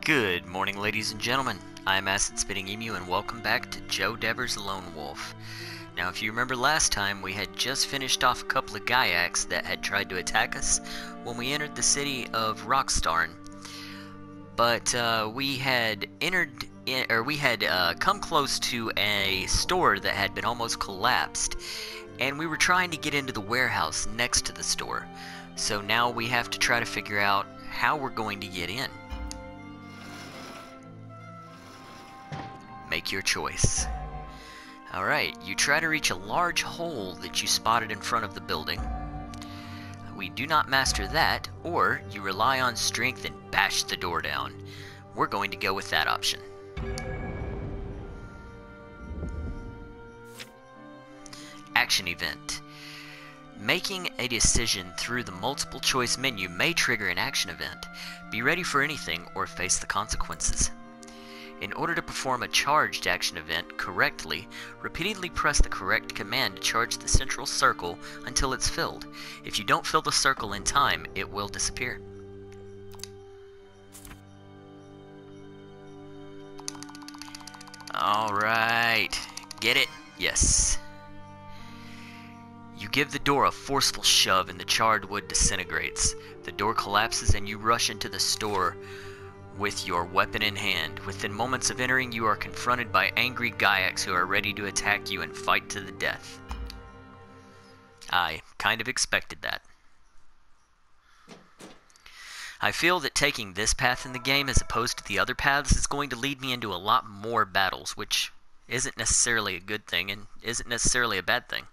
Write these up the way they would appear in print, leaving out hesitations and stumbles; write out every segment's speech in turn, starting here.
Good morning, ladies and gentlemen. I'm Acid Spitting Emu, and welcome back to Joe Devers Lone Wolf. Now, if you remember last time, we had just finished off a couple of Gaiacs that had tried to attack us when we entered the city of Rockstarn. But we had come close to a store that had been almost collapsed, and we were trying to get into the warehouse next to the store. So now we have to try to figure out how we're going to get in. Make your choice. Alright, you try to reach a large hole that you spotted in front of the building. We do not master that, or you rely on strength and bash the door down. We're going to go with that option. Action event. Making a decision through the multiple choice menu may trigger an action event. Be ready for anything or face the consequences. In order to perform a charged action event correctly, repeatedly press the correct command to charge the central circle until it's filled. If you don't fill the circle in time, it will disappear. Alright, get it? Yes. You give the door a forceful shove and the charred wood disintegrates. The door collapses and you rush into the store with your weapon in hand. Within moments of entering, you are confronted by angry Gaiacs who are ready to attack you and fight to the death. I kind of expected that. I feel that taking this path in the game as opposed to the other paths is going to lead me into a lot more battles, which isn't necessarily a good thing and isn't necessarily a bad thing.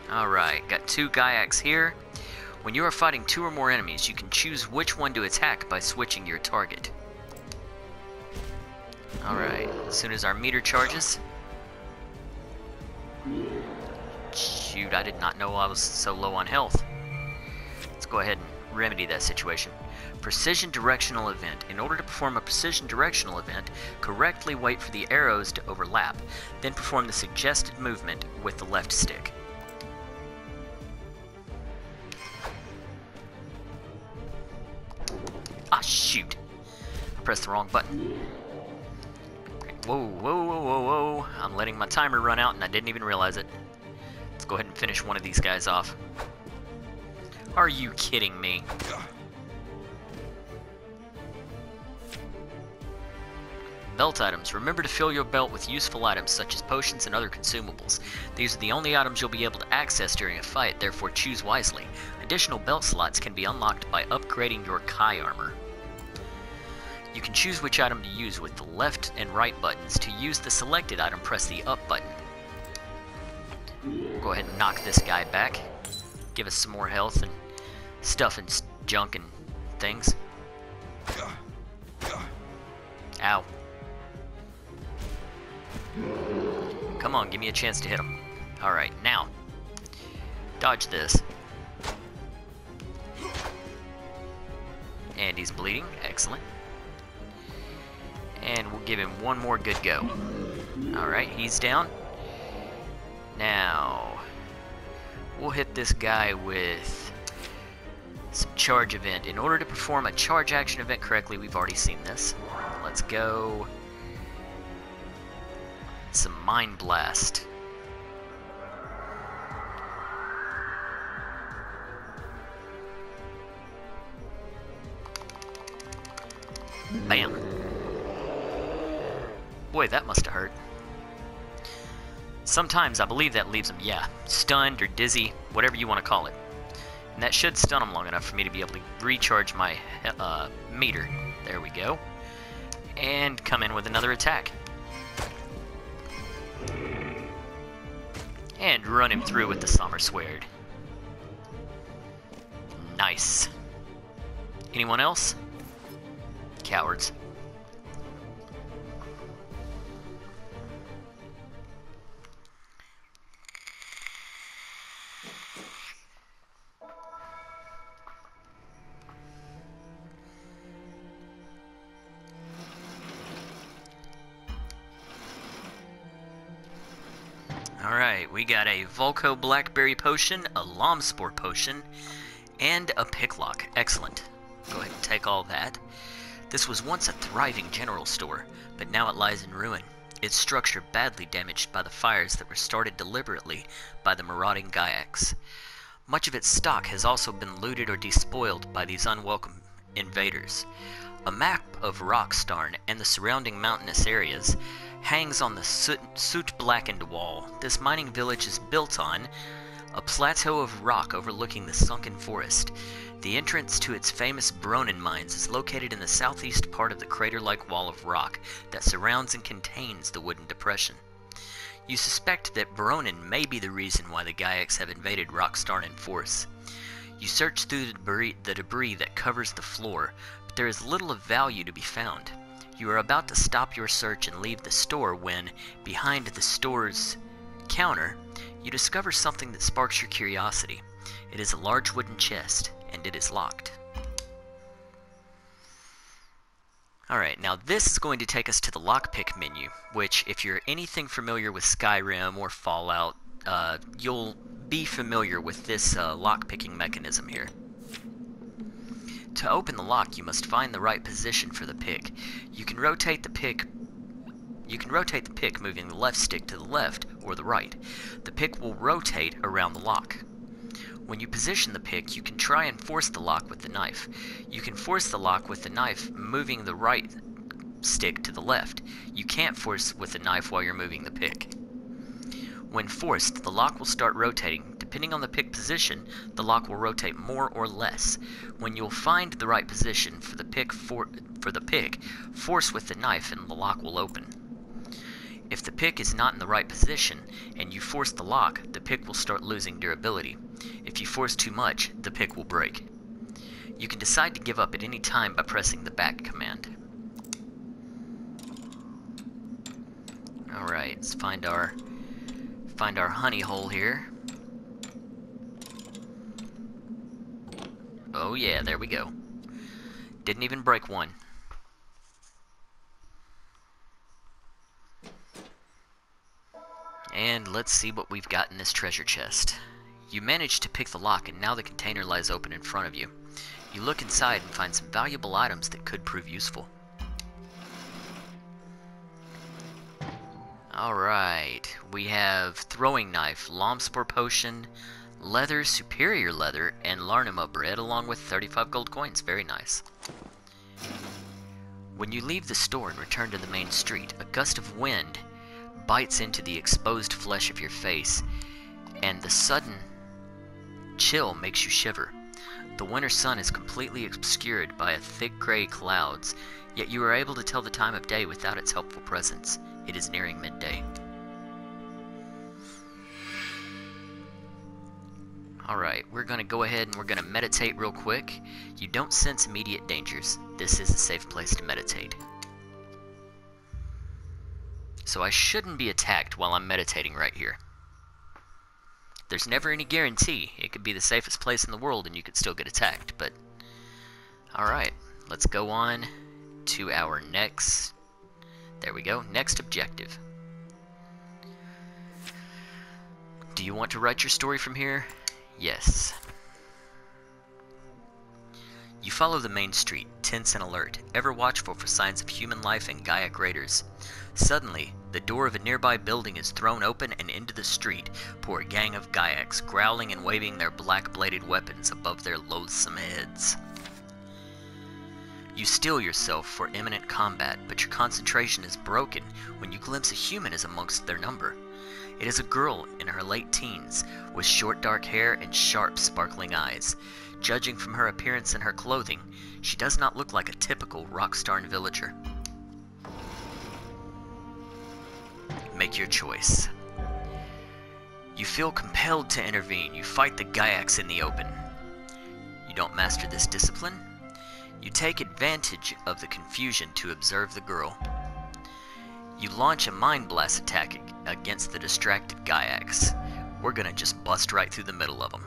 Alright, got two Gaiacs here. When you are fighting two or more enemies, you can choose which one to attack by switching your target. Alright, as soon as our meter charges... Shoot, I did not know I was so low on health. Let's go ahead and remedy that situation. Precision directional event. In order to perform a precision directional event, correctly wait for the arrows to overlap, then perform the suggested movement with the left stick. Ah, shoot. I pressed the wrong button. Whoa, whoa, whoa, whoa, whoa. I'm letting my timer run out and I didn't even realize it. Let's go ahead and finish one of these guys off. Are you kidding me? Belt items. Remember to fill your belt with useful items such as potions and other consumables. These are the only items you'll be able to access during a fight, therefore choose wisely. Additional belt slots can be unlocked by upgrading your Kai armor. You can choose which item to use with the left and right buttons. To use the selected item, press the up button. Go ahead and knock this guy back. Give us some more health and stuff and junk and things. Ow. Come on, give me a chance to hit him. Alright, now. Dodge this. And he's bleeding. Excellent. And we'll give him one more good go. Alright, he's down. Now, we'll hit this guy with some charge event. In order to perform a charge action event correctly, we've already seen this. Let's go. Some Mind Blast. Bam. Boy, that must have hurt. Sometimes I believe that leaves them, yeah, stunned or dizzy, whatever you want to call it. And that should stun them long enough for me to be able to recharge my meter. There we go. And come in with another attack. And run him through with the Summer Sword. Nice. Anyone else? Cowards. Alright, we got a Volco Blackberry Potion, a Lomspore Potion, and a Picklock. Excellent. Go ahead and take all that. This was once a thriving general store, but now it lies in ruin. Its structure badly damaged by the fires that were started deliberately by the marauding Gaiacs. Much of its stock has also been looted or despoiled by these unwelcome invaders. A map of Rockstarn and the surrounding mountainous areas hangs on the soot blackened wall. This mining village is built on a plateau of rock overlooking the sunken forest. The entrance to its famous Bronin mines is located in the southeast part of the crater-like wall of rock that surrounds and contains the wooden depression. You suspect that Bronin may be the reason why the Gaiacs have invaded Rockstarn in force. You search through the debris that covers the floor, but there is little of value to be found. You are about to stop your search and leave the store when, behind the store's counter, you discover something that sparks your curiosity. It is a large wooden chest, and it is locked. Alright, now this is going to take us to the lockpick menu, which, if you're anything familiar with Skyrim or Fallout, you'll be familiar with this lockpicking mechanism here. To open the lock, you must find the right position for the pick. You can rotate the pick moving the left stick to the left or the right. The pick will rotate around the lock. When you position the pick, you can try and force the lock with the knife. You can force the lock with the knife moving the right stick to the left. You can't force with the knife while you're moving the pick. When forced, the lock will start rotating. Depending on the pick position, the lock will rotate more or less. When you'll find the right position for the pick, force with the knife and the lock will open. If the pick is not in the right position and you force the lock, the pick will start losing durability. If you force too much, the pick will break. You can decide to give up at any time by pressing the back command. Alright, let's find our honey hole here. Oh yeah, there we go. Didn't even break one. And let's see what we've got in this treasure chest. You managed to pick the lock, and now the container lies open in front of you. You look inside and find some valuable items that could prove useful. Alright, we have throwing knife, Lomspore potion, leather, superior leather, and Larnima bread, along with 35 gold coins. Very nice. When you leave the store and return to the main street, a gust of wind bites into the exposed flesh of your face, and the sudden chill makes you shiver. The winter sun is completely obscured by a thick gray clouds, yet you are able to tell the time of day without its helpful presence. It is nearing midday. Alright, we're going to go ahead and we're going to meditate real quick. You don't sense immediate dangers. This is a safe place to meditate. So I shouldn't be attacked while I'm meditating right here. There's never any guarantee. It could be the safest place in the world and you could still get attacked, but... Alright, let's go on to our next... There we go, next objective. Do you want to write your story from here? Yes. You follow the main street, tense and alert, ever watchful for signs of human life and Gaiac raiders. Suddenly, the door of a nearby building is thrown open, and into the street pour a gang of Gaiacs, growling and waving their black-bladed weapons above their loathsome heads. You steel yourself for imminent combat, but your concentration is broken when you glimpse a human is amongst their number. It is a girl in her late teens, with short dark hair and sharp, sparkling eyes. Judging from her appearance and her clothing, she does not look like a typical Rockstarn villager. Make your choice. You feel compelled to intervene. You fight the Gaiacs in the open. You don't master this discipline? You take advantage of the confusion to observe the girl. You launch a mind blast attack against the distracted Gaiacs. We're gonna just bust right through the middle of them.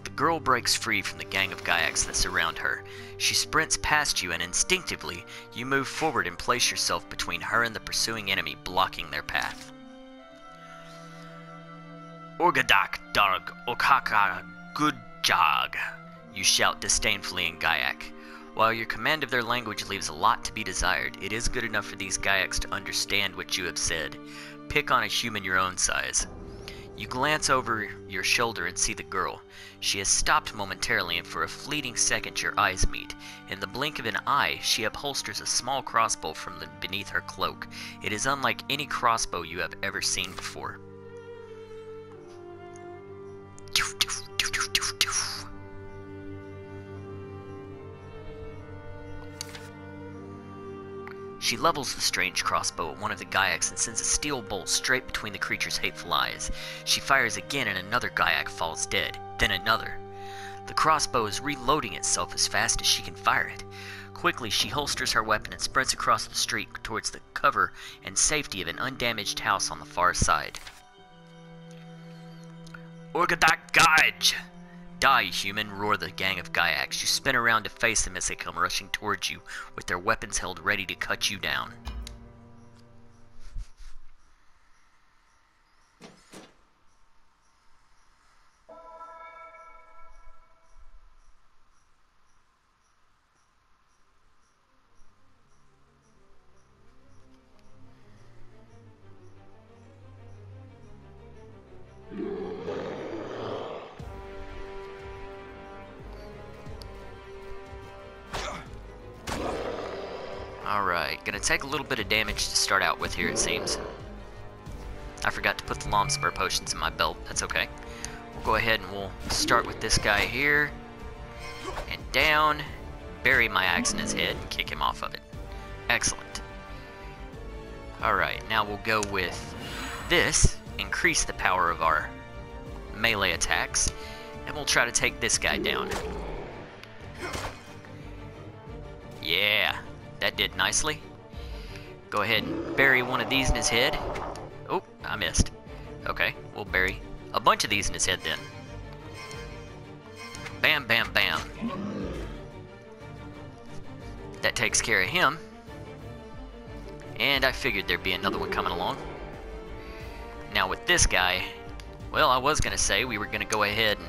The girl breaks free from the gang of Gaiacs that surround her. She sprints past you, and instinctively, you move forward and place yourself between her and the pursuing enemy, blocking their path. Orgadak Darg Okaka Gudjag, you shout disdainfully in Gaiac. While your command of their language leaves a lot to be desired, it is good enough for these Gaiacs to understand what you have said. Pick on a human your own size. You glance over your shoulder and see the girl. She has stopped momentarily, and for a fleeting second your eyes meet. In the blink of an eye, she upholsters a small crossbow from beneath her cloak. It is unlike any crossbow you have ever seen before. She levels the strange crossbow at one of the Gaiacs and sends a steel bolt straight between the creature's hateful eyes. She fires again and another Gaiac falls dead, then another. The crossbow is reloading itself as fast as she can fire it. Quickly, she holsters her weapon and sprints across the street towards the cover and safety of an undamaged house on the far side. Orgadak Gaj! Die, human, roar the gang of Gaiacs. You spin around to face them as they come rushing towards you, with their weapons held ready to cut you down. Alright, gonna take a little bit of damage to start out with here, it seems. I forgot to put the Lom Spur potions in my belt, that's okay. We'll go ahead and we'll start with this guy here. And down, bury my axe in his head and kick him off of it. Excellent. Alright, now we'll go with this, increase the power of our melee attacks, and we'll try to take this guy down. Yeah. That did nicely. Go ahead and bury one of these in his head. Oh, I missed. Okay, we'll bury a bunch of these in his head then. Bam, bam, bam. That takes care of him. And I figured there'd be another one coming along. Now with this guy, well, I was going to say we were going to go ahead and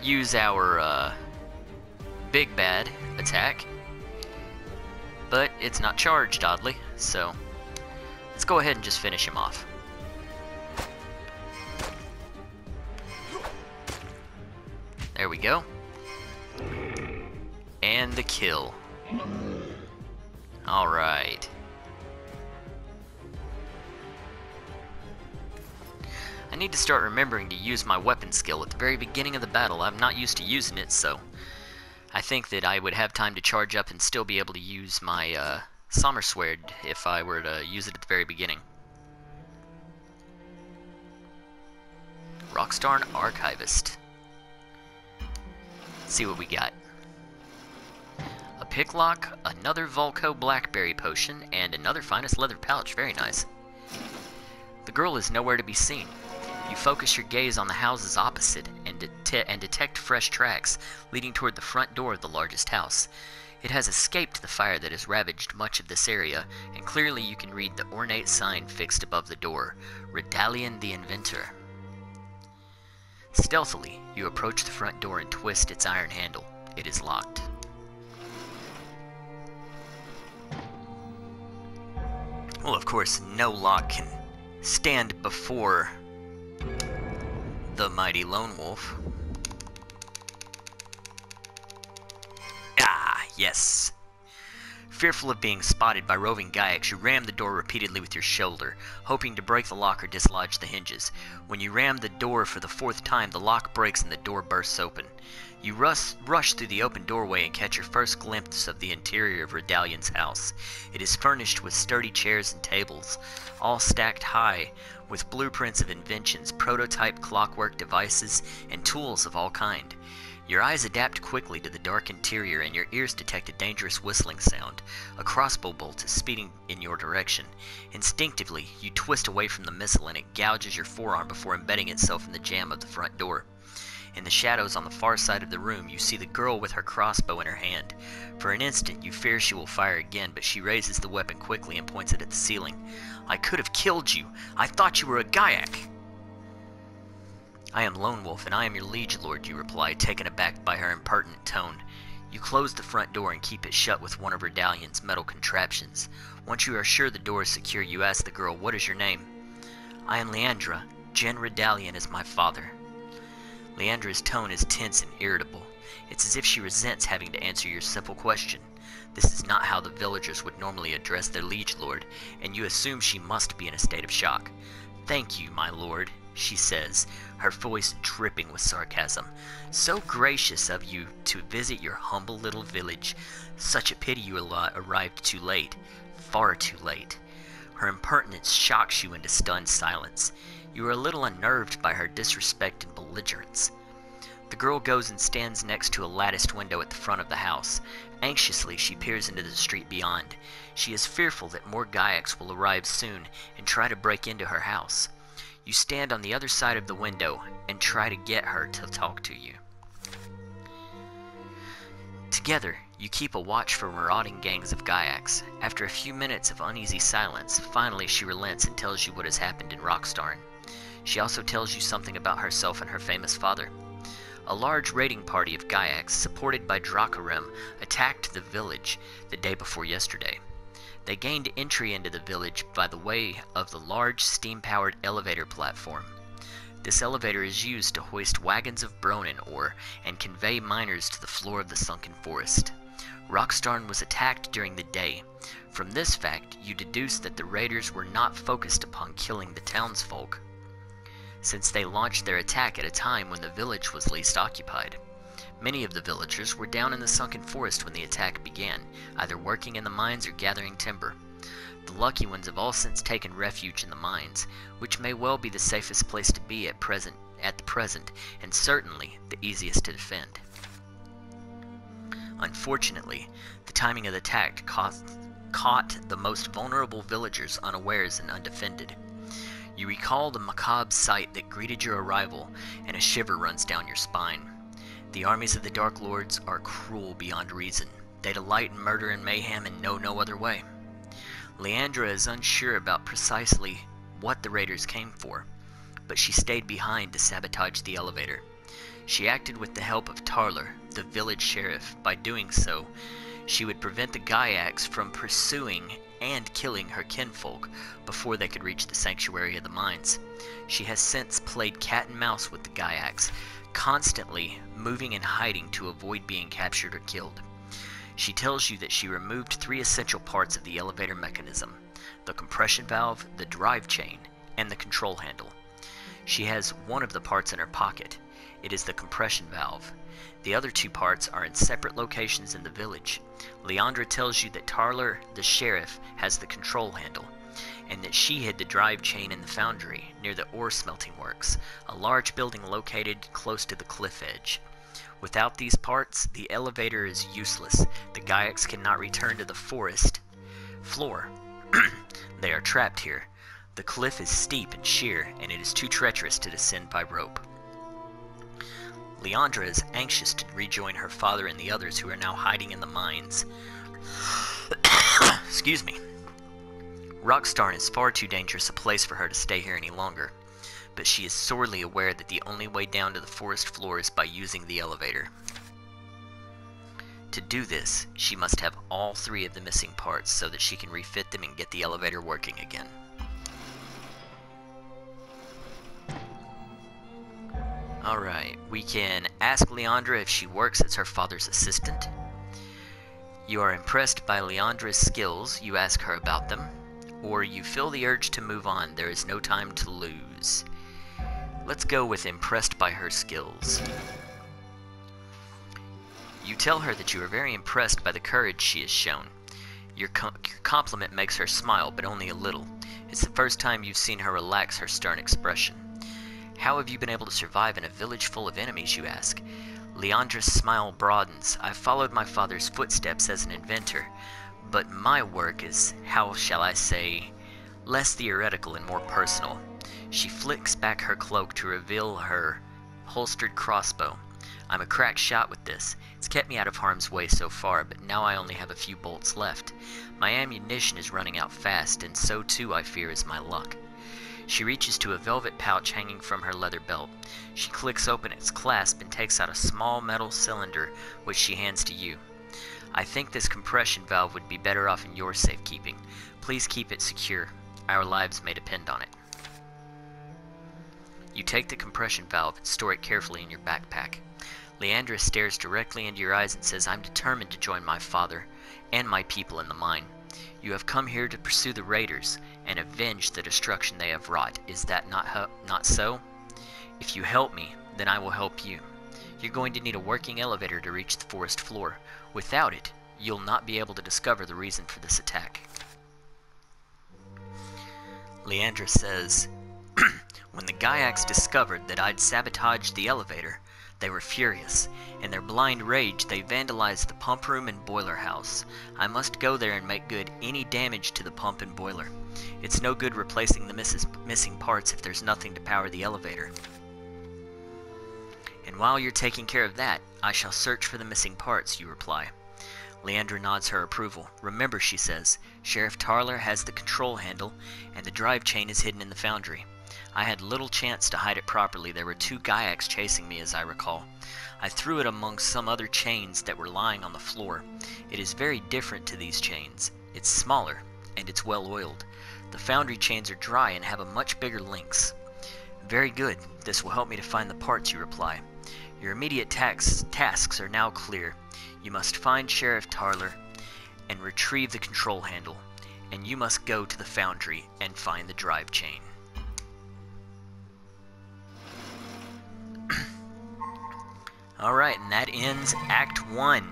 use our big bad attack. But it's not charged, oddly, so let's go ahead and just finish him off. There we go. And the kill. Alright. I need to start remembering to use my weapon skill at the very beginning of the battle. I'm not used to using it, so I think that I would have time to charge up and still be able to use my Sommersword if I were to use it at the very beginning. Rockstar Archivist. Let's see what we got. A picklock, another Volco Blackberry Potion, and another Finest Leather Pouch. Very nice. The girl is nowhere to be seen. You focus your gaze on the houses opposite and detect fresh tracks leading toward the front door of the largest house. It has escaped the fire that has ravaged much of this area, and clearly you can read the ornate sign fixed above the door, Redalion the Inventor. Stealthily, you approach the front door and twist its iron handle. It is locked. Well, of course, no lock can stand before the mighty Lone Wolf. Ah, yes. Fearful of being spotted by roving Gaiacs, you ram the door repeatedly with your shoulder, hoping to break the lock or dislodge the hinges. When you ram the door for the fourth time, the lock breaks and the door bursts open. You rush through the open doorway and catch your first glimpse of the interior of Redalion's house. It is furnished with sturdy chairs and tables, all stacked high with blueprints of inventions, prototype clockwork devices, and tools of all kind. Your eyes adapt quickly to the dark interior, and your ears detect a dangerous whistling sound. A crossbow bolt is speeding in your direction. Instinctively, you twist away from the missile, and it gouges your forearm before embedding itself in the jamb of the front door. In the shadows on the far side of the room, you see the girl with her crossbow in her hand. For an instant, you fear she will fire again, but she raises the weapon quickly and points it at the ceiling. "I could have killed you. I thought you were a Gaiac." I am Lone Wolf, and I am your liege lord, you reply, taken aback by her impertinent tone. You close the front door and keep it shut with one of Redalion's metal contraptions. Once you are sure the door is secure, you ask the girl, "What is your name?" "I am Leandra. Jen Redalion is my father." Leandra's tone is tense and irritable. It's as if she resents having to answer your simple question. This is not how the villagers would normally address their liege lord, and you assume she must be in a state of shock. "Thank you, my lord," she says, her voice dripping with sarcasm. "So gracious of you to visit your humble little village. Such a pity you arrived too late. Far too late." Her impertinence shocks you into stunned silence. You are a little unnerved by her disrespect and belligerence. The girl goes and stands next to a latticed window at the front of the house. Anxiously, she peers into the street beyond. She is fearful that more Gaiacs will arrive soon and try to break into her house. You stand on the other side of the window and try to get her to talk to you. Together, you keep a watch for marauding gangs of Gaiacs. After a few minutes of uneasy silence, finally she relents and tells you what has happened in Rockstarn. She also tells you something about herself and her famous father. A large raiding party of Gaiacs, supported by Dracarim, attacked the village the day before yesterday. They gained entry into the village by the way of the large steam-powered elevator platform. This elevator is used to hoist wagons of Bronin ore and convey miners to the floor of the sunken forest. Rockstarn was attacked during the day. From this fact, you deduce that the raiders were not focused upon killing the townsfolk, since they launched their attack at a time when the village was least occupied. Many of the villagers were down in the sunken forest when the attack began, either working in the mines or gathering timber. The lucky ones have all since taken refuge in the mines, which may well be the safest place to be at the present, and certainly the easiest to defend. Unfortunately, the timing of the attack caught the most vulnerable villagers unawares and undefended. You recall the macabre sight that greeted your arrival, and a shiver runs down your spine. The armies of the Dark Lords are cruel beyond reason. They delight in murder and mayhem and know no other way. Leandra is unsure about precisely what the raiders came for, but she stayed behind to sabotage the elevator. She acted with the help of Tarler, the village sheriff. By doing so, she would prevent the Gaiacs from pursuing and killing her kinfolk before they could reach the sanctuary of the mines. She has since played cat and mouse with the Gaiacs, constantly moving and hiding to avoid being captured or killed. She tells you that she removed 3 essential parts of the elevator mechanism: the compression valve, the drive chain, and the control handle. She has one of the parts in her pocket. It is the compression valve. The other 2 parts are in separate locations in the village. Leandra tells you that Tarler, the sheriff, has the control handle, and that she hid the drive chain in the foundry near the ore smelting works, a large building located close to the cliff edge. Without these parts, the elevator is useless. The Gaiacs cannot return to the forest floor. They are trapped here. The cliff is steep and sheer, and it is too treacherous to descend by rope. Leandra is anxious to rejoin her father and the others who are now hiding in the mines. Excuse me. Rockstarn is far too dangerous a place for her to stay here any longer, but she is sorely aware that the only way down to the forest floor is by using the elevator. To do this, she must have all 3 of the missing parts so that she can refit them and get the elevator working again. Alright, we can ask Leandra if she works as her father's assistant. You are impressed by Leandra's skills, you ask her about them. Or you feel the urge to move on, there is no time to lose. Let's go with impressed by her skills. You tell her that you are very impressed by the courage she has shown. Your compliment makes her smile, but only a little. It's the first time you've seen her relax her stern expression. How have you been able to survive in a village full of enemies, you ask? Leandra's smile broadens. I've followed my father's footsteps as an inventor, but my work is, how shall I say, less theoretical and more personal. She flicks back her cloak to reveal her holstered crossbow. I'm a crack shot with this. It's kept me out of harm's way so far, but now I only have a few bolts left. My ammunition is running out fast, and so too, I fear, is my luck. She reaches to a velvet pouch hanging from her leather belt. She clicks open its clasp and takes out a small metal cylinder, which she hands to you. I think this compression valve would be better off in your safekeeping. Please keep it secure. Our lives may depend on it. You take the compression valve and store it carefully in your backpack. Leandra stares directly into your eyes and says, I'm determined to join my father and my people in the mine. You have come here to pursue the raiders and avenge the destruction they have wrought. Is that not so? If you help me, then I will help you. You're going to need a working elevator to reach the forest floor. Without it, you'll not be able to discover the reason for this attack. Leandra says, when the Gaiacs discovered that I'd sabotaged the elevator, they were furious. In their blind rage, they vandalized the pump room and boiler house. I must go there and make good any damage to the pump and boiler. It's no good replacing the missing parts if there's nothing to power the elevator. And while you're taking care of that, I shall search for the missing parts, you reply. Leandra nods her approval. Remember, she says, Sheriff Tarler has the control handle, and the drive chain is hidden in the foundry. I had little chance to hide it properly. There were 2 Gaiacs chasing me, as I recall. I threw it among some other chains that were lying on the floor. It is very different to these chains. It's smaller, and it's well oiled. The foundry chains are dry and have a much bigger links. Very good. This will help me to find the parts, you reply. Your immediate tasks are now clear. You must find Sheriff Tarler and retrieve the control handle, and you must go to the foundry and find the drive chain. Alright, and that ends Act 1.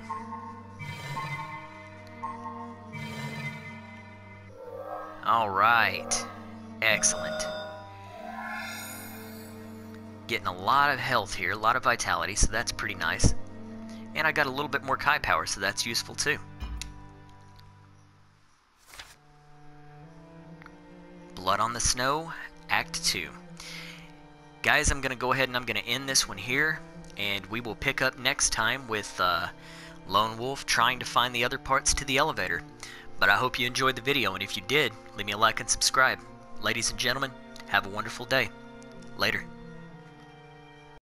Alright. Excellent. Getting a lot of health here, a lot of vitality, so that's pretty nice. And I got a little bit more Kai power, so that's useful too. Blood on the Snow, Act 2. Guys, I'm going to go ahead and I'm going to end this one here. And we will pick up next time with Lone Wolf trying to find the other parts to the elevator. But I hope you enjoyed the video, and if you did, leave me a like and subscribe. Ladies and gentlemen, have a wonderful day. Later.